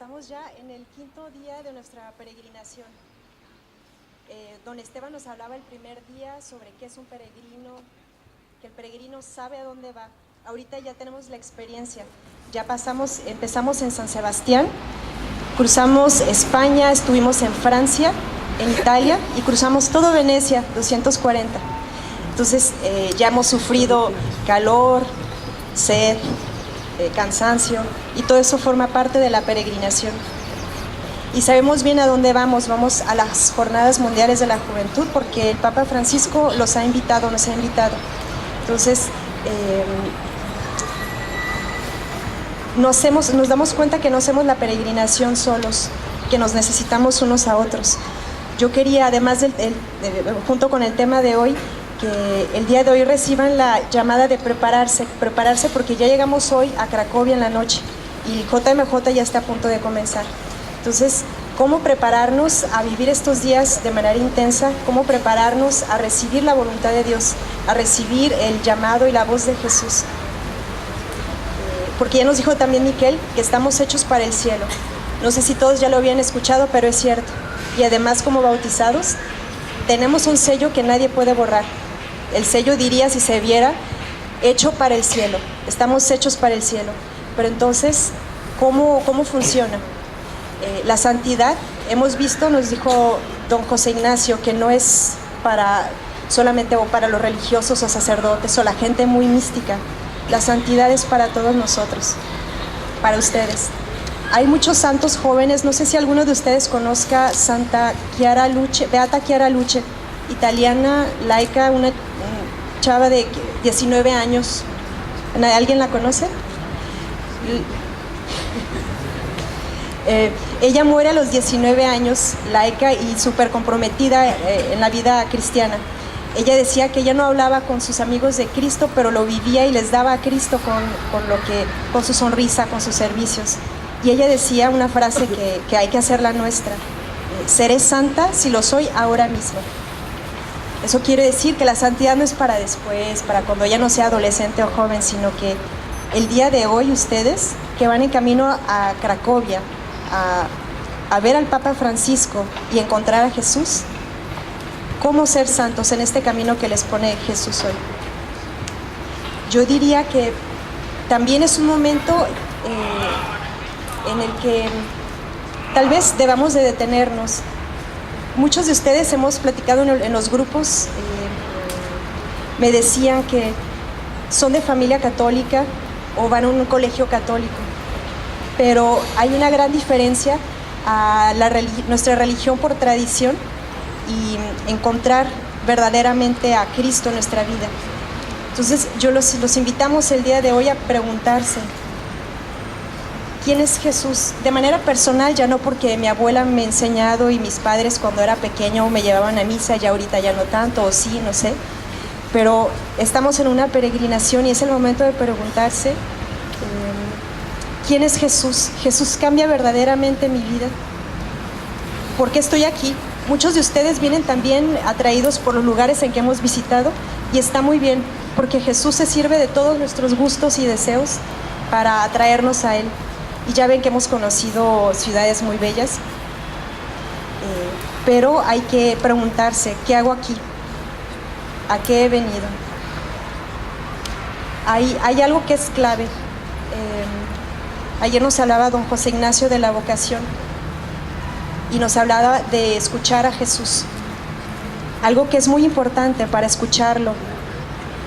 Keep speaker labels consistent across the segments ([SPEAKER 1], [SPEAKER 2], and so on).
[SPEAKER 1] Estamos ya en el quinto día de nuestra peregrinación. Don Esteban nos hablaba el primer día sobre qué es un peregrino, que el peregrino sabe a dónde va. Ahorita ya tenemos la experiencia. Ya empezamos en San Sebastián, cruzamos España, estuvimos en Francia, en Italia y cruzamos todo Venecia, 240. Entonces ya hemos sufrido calor, sed, cansancio, y todo eso forma parte de la peregrinación. Y sabemos bien a dónde vamos. Vamos a las Jornadas Mundiales de la Juventud porque el Papa Francisco nos ha invitado. Entonces nos damos cuenta que no hacemos la peregrinación solos, que nos necesitamos unos a otros. Yo quería, además junto con el tema de hoy, que el día de hoy reciban la llamada de prepararse porque ya llegamos hoy a Cracovia en la noche y el JMJ ya está a punto de comenzar. Entonces, ¿cómo prepararnos a vivir estos días de manera intensa? ¿Cómo prepararnos a recibir la voluntad de Dios, a recibir el llamado y la voz de Jesús? Porque ya nos dijo también Miquel que estamos hechos para el cielo. No sé si todos ya lo habían escuchado, pero es cierto. Y además, como bautizados, tenemos un sello que nadie puede borrar. El sello diría, si se viera, hecho para el cielo. Estamos hechos para el cielo. Pero entonces, ¿cómo funciona? La santidad, hemos visto, nos dijo don José Ignacio, que no es solamente para los religiosos o sacerdotes o la gente muy mística. La santidad es para todos nosotros, para ustedes. Hay muchos santos jóvenes, no sé si alguno de ustedes conozca Santa Chiara Luce, Beata Chiara Luce, italiana, laica, una chava de 19 años. ¿Alguien la conoce? Ella muere a los 19 años, laica y súper comprometida en la vida cristiana. Ella decía que ella no hablaba con sus amigos de Cristo, pero lo vivía y les daba a Cristo con su sonrisa, con sus servicios. Y ella decía una frase que hay que hacerla nuestra: seré santa si lo soy ahora mismo. Eso quiere decir que la santidad no es para después, para cuando ya no sea adolescente o joven, sino que el día de hoy ustedes que van en camino a Cracovia a ver al Papa Francisco y encontrar a Jesús, ¿cómo ser santos en este camino que les pone Jesús hoy? Yo diría que también es un momento en el que tal vez debamos de detenernos. Muchos de ustedes hemos platicado en los grupos, me decían que son de familia católica o van a un colegio católico, pero hay una gran diferencia a nuestra religión por tradición y encontrar verdaderamente a Cristo en nuestra vida. Entonces yo los invitamos el día de hoy a preguntarse: ¿quién es Jesús? De manera personal, ya no porque mi abuela me ha enseñado y mis padres cuando era pequeño me llevaban a misa, ya ahorita ya no tanto, o sí, no sé. Pero estamos en una peregrinación y es el momento de preguntarse: ¿quién es Jesús? ¿Jesús cambia verdaderamente mi vida? ¿Por qué estoy aquí? Muchos de ustedes vienen también atraídos por los lugares en que hemos visitado y está muy bien, porque Jesús se sirve de todos nuestros gustos y deseos para atraernos a Él. Y ya ven que hemos conocido ciudades muy bellas, pero hay que preguntarse: ¿qué hago aquí? ¿A qué he venido? Hay algo que es clave. Ayer nos hablaba don José Ignacio de la vocación y nos hablaba de escuchar a Jesús. Algo que es muy importante para escucharlo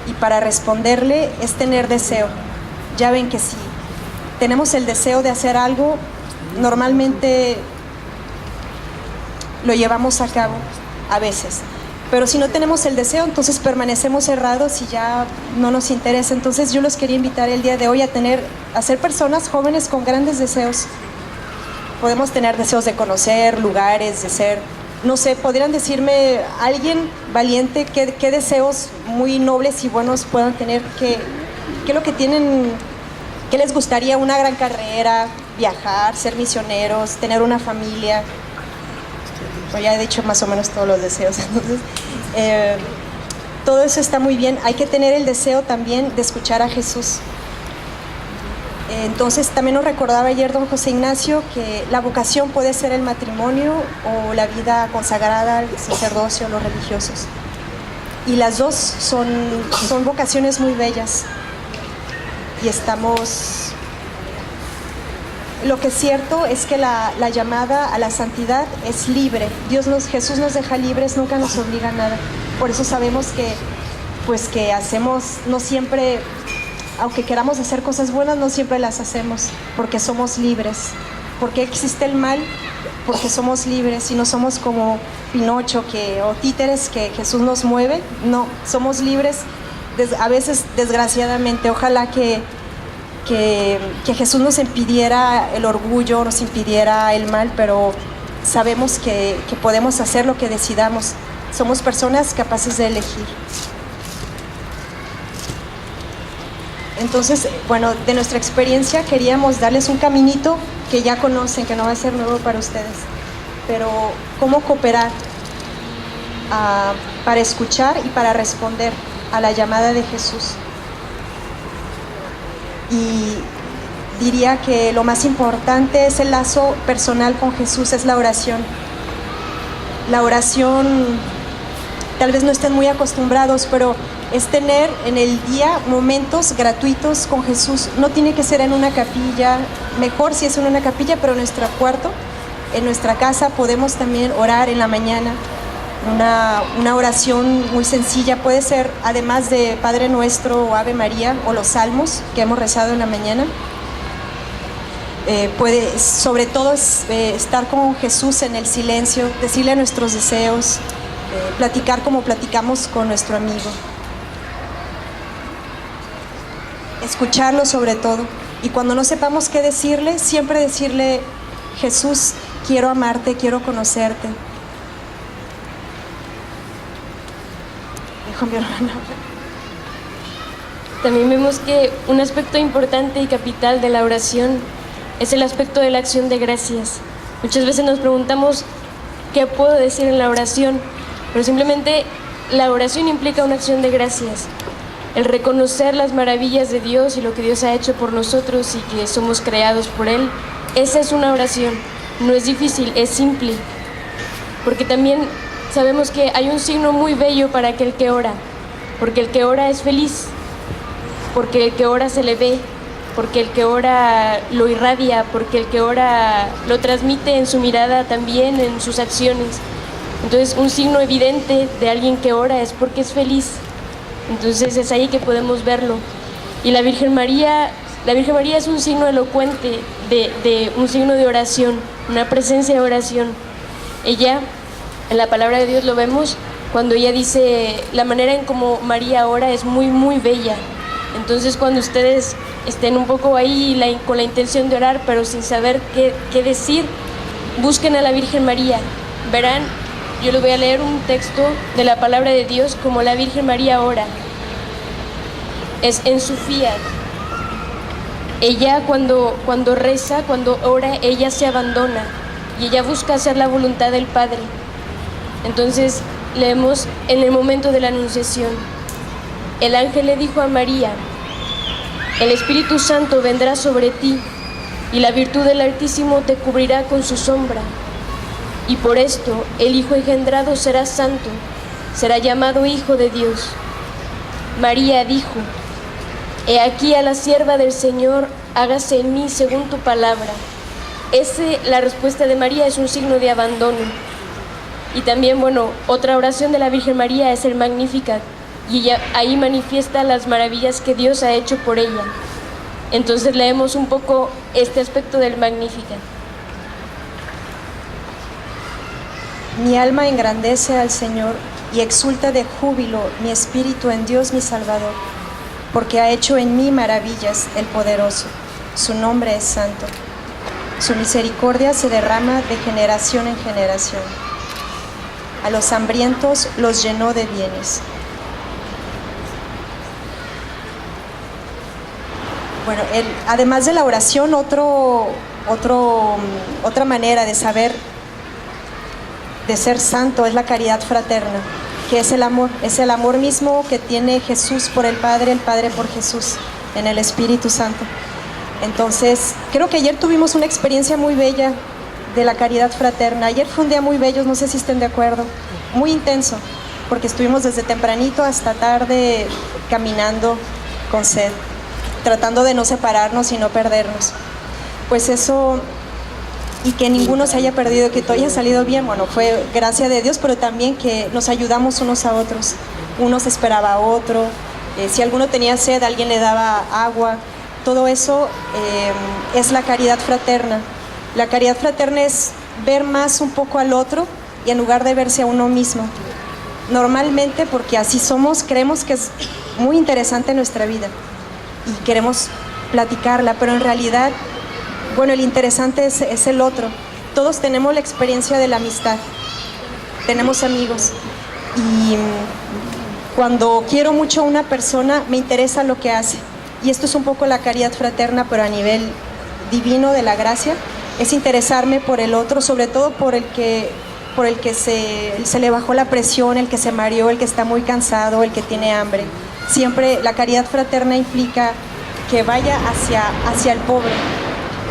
[SPEAKER 1] y para responderle es tener deseo. Ya ven que sí. Tenemos el deseo de hacer algo, normalmente lo llevamos a cabo a veces, pero si no tenemos el deseo, entonces permanecemos cerrados y ya no nos interesa. Entonces yo los quería invitar el día de hoy a ser personas jóvenes con grandes deseos. Podemos tener deseos de conocer lugares, de ser, no sé, podrían decirme alguien valiente qué deseos muy nobles y buenos puedan tener, qué es lo que tienen. ¿Qué les gustaría? Una gran carrera, viajar, ser misioneros, tener una familia. Pues ya he dicho más o menos todos los deseos. Entonces, todo eso está muy bien. Hay que tener el deseo también de escuchar a Jesús. Entonces también nos recordaba ayer don José Ignacio que la vocación puede ser el matrimonio o la vida consagrada al sacerdocio, los religiosos. Y las dos son vocaciones muy bellas. Y estamos... Lo que es cierto es que la llamada a la santidad es libre. Jesús nos deja libres, nunca nos obliga a nada. Por eso sabemos que hacemos, no siempre, aunque queramos hacer cosas buenas, no siempre las hacemos, porque somos libres. ¿Por qué existe el mal? Porque somos libres y no somos como Pinocho o títeres que Jesús nos mueve. No, somos libres, a veces desgraciadamente. Ojalá que Jesús nos impidiera el orgullo, nos impidiera el mal, pero sabemos que podemos hacer lo que decidamos. Somos personas capaces de elegir. Entonces, bueno, de nuestra experiencia queríamos darles un caminito que ya conocen, que no va a ser nuevo para ustedes, pero cómo cooperar para escuchar y para responder a la llamada de Jesús. Y diría que lo más importante es el lazo personal con Jesús, es la oración. La oración, tal vez no estén muy acostumbrados, pero es tener en el día momentos gratuitos con Jesús. No tiene que ser en una capilla, mejor si es en una capilla, pero en nuestro cuarto, en nuestra casa podemos también orar en la mañana. Una oración muy sencilla, puede ser además de Padre Nuestro o Ave María o los salmos que hemos rezado en la mañana. Sobre todo estar con Jesús en el silencio, decirle nuestros deseos, platicar como platicamos con nuestro amigo, escucharlo sobre todo, y cuando no sepamos qué decirle, siempre decirle: Jesús, quiero amarte, quiero conocerte. Dijo mi hermana.
[SPEAKER 2] También vemos que un aspecto importante y capital de la oración es el aspecto de la acción de gracias. Muchas veces nos preguntamos qué puedo decir en la oración, pero simplemente la oración implica una acción de gracias. El reconocer las maravillas de Dios y lo que Dios ha hecho por nosotros y que somos creados por Él, esa es una oración. No es difícil, es simple. Porque también sabemos que hay un signo muy bello para aquel que ora, porque el que ora es feliz, porque el que ora se le ve, porque el que ora lo irradia, porque el que ora lo transmite en su mirada también, en sus acciones. Entonces, un signo evidente de alguien que ora es porque es feliz. Entonces, es ahí que podemos verlo. Y la Virgen María es un signo elocuente de un signo de oración, una presencia de oración. Ella, en la palabra de Dios lo vemos, cuando ella dice, la manera en como María ora es muy, muy bella. Entonces, cuando ustedes estén un poco ahí con la intención de orar, pero sin saber qué decir, busquen a la Virgen María. Verán, yo les voy a leer un texto de la palabra de Dios como la Virgen María ora. Es en su fiat. Ella cuando reza, cuando ora, ella se abandona y ella busca hacer la voluntad del Padre. Entonces, leemos en el momento de la Anunciación. El ángel le dijo a María: el Espíritu Santo vendrá sobre ti, y la virtud del Altísimo te cubrirá con su sombra. Y por esto el Hijo engendrado será santo, será llamado Hijo de Dios. María dijo: he aquí a la sierva del Señor, hágase en mí según tu palabra. La respuesta de María es un signo de abandono. Y también, otra oración de la Virgen María es el Magnificat. Y ella ahí manifiesta las maravillas que Dios ha hecho por ella. Entonces leemos un poco este aspecto del Magnificat.
[SPEAKER 1] Mi alma engrandece al Señor y exulta de júbilo mi espíritu en Dios mi Salvador, porque ha hecho en mí maravillas el Poderoso. Su nombre es santo. Su misericordia se derrama de generación en generación. A los hambrientos los llenó de bienes. Bueno, además de la oración, otra manera de saber, de ser santo, es la caridad fraterna, que es el amor mismo que tiene Jesús por el Padre por Jesús, en el Espíritu Santo. Entonces, creo que ayer tuvimos una experiencia muy bella de la caridad fraterna. Ayer fue un día muy bello, no sé si estén de acuerdo, muy intenso, porque estuvimos desde tempranito hasta tarde caminando con sed, tratando de no separarnos y no perdernos. Pues eso, y que ninguno se haya perdido, que todo haya salido bien, bueno, fue gracia de Dios, pero también que nos ayudamos unos a otros. Uno se esperaba a otro, si alguno tenía sed, alguien le daba agua. Todo eso es la caridad fraterna. La caridad fraterna es ver más un poco al otro y en lugar de verse a uno mismo. Normalmente, porque así somos, creemos que es muy interesante nuestra vida y queremos platicarla, pero en realidad, bueno, el interesante es el otro. Todos tenemos la experiencia de la amistad, tenemos amigos, y cuando quiero mucho a una persona me interesa lo que hace, y esto es un poco la caridad fraterna, pero a nivel divino de la gracia, es interesarme por el otro, sobre todo por el que se le bajó la presión, el que se mareó, el que está muy cansado, el que tiene hambre. Siempre la caridad fraterna implica que vaya hacia el pobre,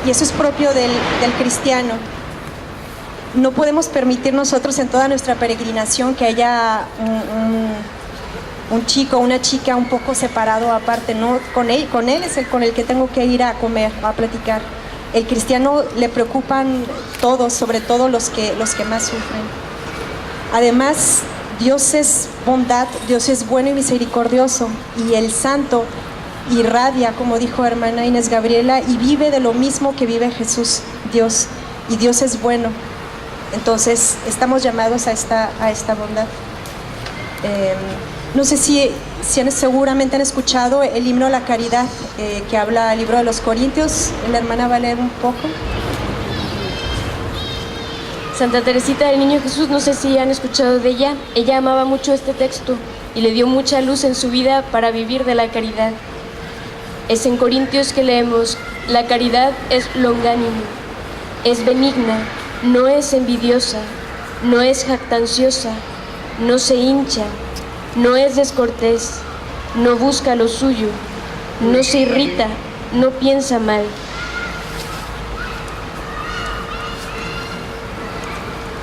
[SPEAKER 1] y eso es propio del cristiano. No podemos permitir nosotros en toda nuestra peregrinación que haya un chico o una chica un poco separado aparte, no, con él es el con el que tengo que ir a comer, a platicar. El cristiano le preocupan todos, sobre todo los que más sufren. Además, Dios es bondad, Dios es bueno y misericordioso, y el santo irradia, como dijo hermana Inés Gabriela, y vive de lo mismo que vive Jesús, Dios, y Dios es bueno. Entonces estamos llamados a esta bondad. No sé si seguramente han escuchado el himno a la caridad, que habla el libro de los Corintios. La hermana va a leer un poco.
[SPEAKER 2] Santa Teresita del Niño Jesús, no sé si han escuchado de ella. Ella amaba mucho este texto y le dio mucha luz en su vida para vivir de la caridad. Es en Corintios que leemos: la caridad es longánime, es benigna, no es envidiosa, no es jactanciosa, no se hincha, no es descortés, no busca lo suyo, no se irrita, no piensa mal.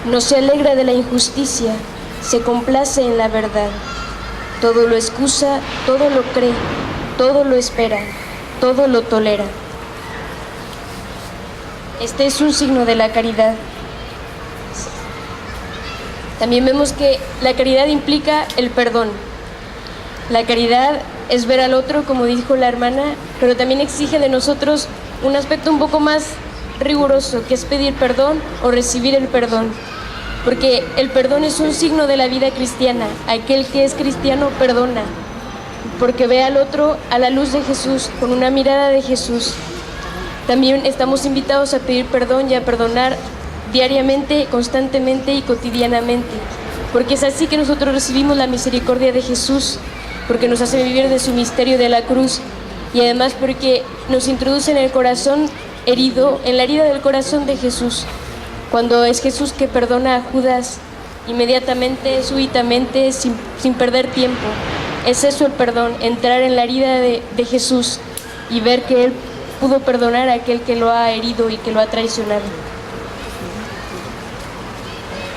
[SPEAKER 2] No se alegra de la injusticia, se complace en la verdad. Todo lo excusa, todo lo cree, todo lo espera, todo lo tolera. Este es un signo de la caridad. También vemos que la caridad implica el perdón. La caridad es ver al otro, como dijo la hermana, pero también exige de nosotros un aspecto un poco más riguroso, que es pedir perdón o recibir el perdón. Porque el perdón es un signo de la vida cristiana. Aquel que es cristiano perdona, porque ve al otro a la luz de Jesús, con una mirada de Jesús. También estamos invitados a pedir perdón y a perdonar diariamente, constantemente y cotidianamente, porque es así que nosotros recibimos la misericordia de Jesús, porque nos hace vivir de su misterio de la cruz, y además porque nos introduce en el corazón herido, en la herida del corazón de Jesús. Cuando es Jesús que perdona a Judas inmediatamente, súbitamente, sin perder tiempo. Es eso el perdón, entrar en la herida de Jesús y ver que Él pudo perdonar a aquel que lo ha herido y que lo ha traicionado.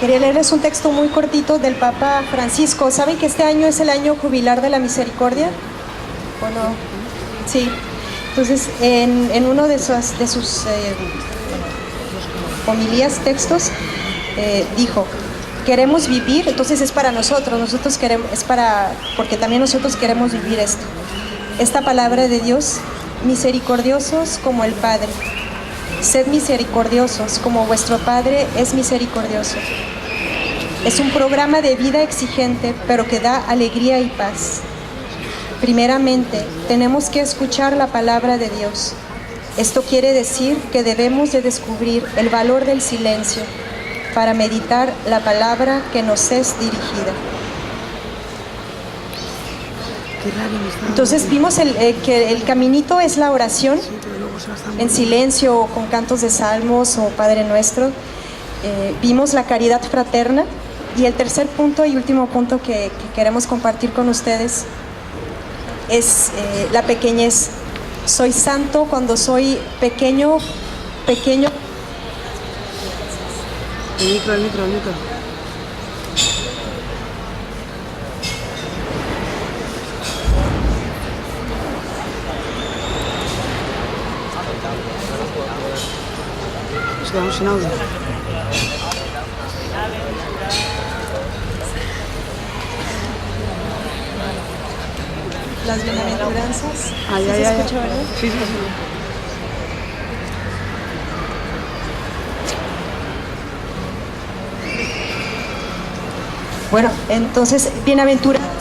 [SPEAKER 1] Quería leerles un texto muy cortito del Papa Francisco. ¿Saben que este año es el año jubilar de la misericordia? ¿O no? Sí. Entonces, en uno de sus homilías, textos, dijo: queremos vivir, entonces es para nosotros queremos, porque también nosotros queremos vivir esto. Esta palabra de Dios: misericordiosos como el Padre. Sed misericordiosos como vuestro Padre es misericordioso. Es un programa de vida exigente, pero que da alegría y paz. Primeramente, tenemos que escuchar la palabra de Dios. Esto quiere decir que debemos de descubrir el valor del silencio para meditar la palabra que nos es dirigida. Entonces vimos que el caminito es la oración en silencio, o con cantos de salmos o Padre Nuestro. Vimos la caridad fraterna, y el tercer punto y último punto que queremos compartir con ustedes es la pequeñez. soy santo cuando soy pequeño.
[SPEAKER 3] El micro. Nos quedamos sin audio.
[SPEAKER 1] Las bienaventuranzas.
[SPEAKER 3] Ay,
[SPEAKER 1] ¿Sí
[SPEAKER 3] ay,
[SPEAKER 1] se
[SPEAKER 3] ay.
[SPEAKER 1] escucha, verdad?
[SPEAKER 3] Sí.
[SPEAKER 1] Bueno, entonces, bienaventurados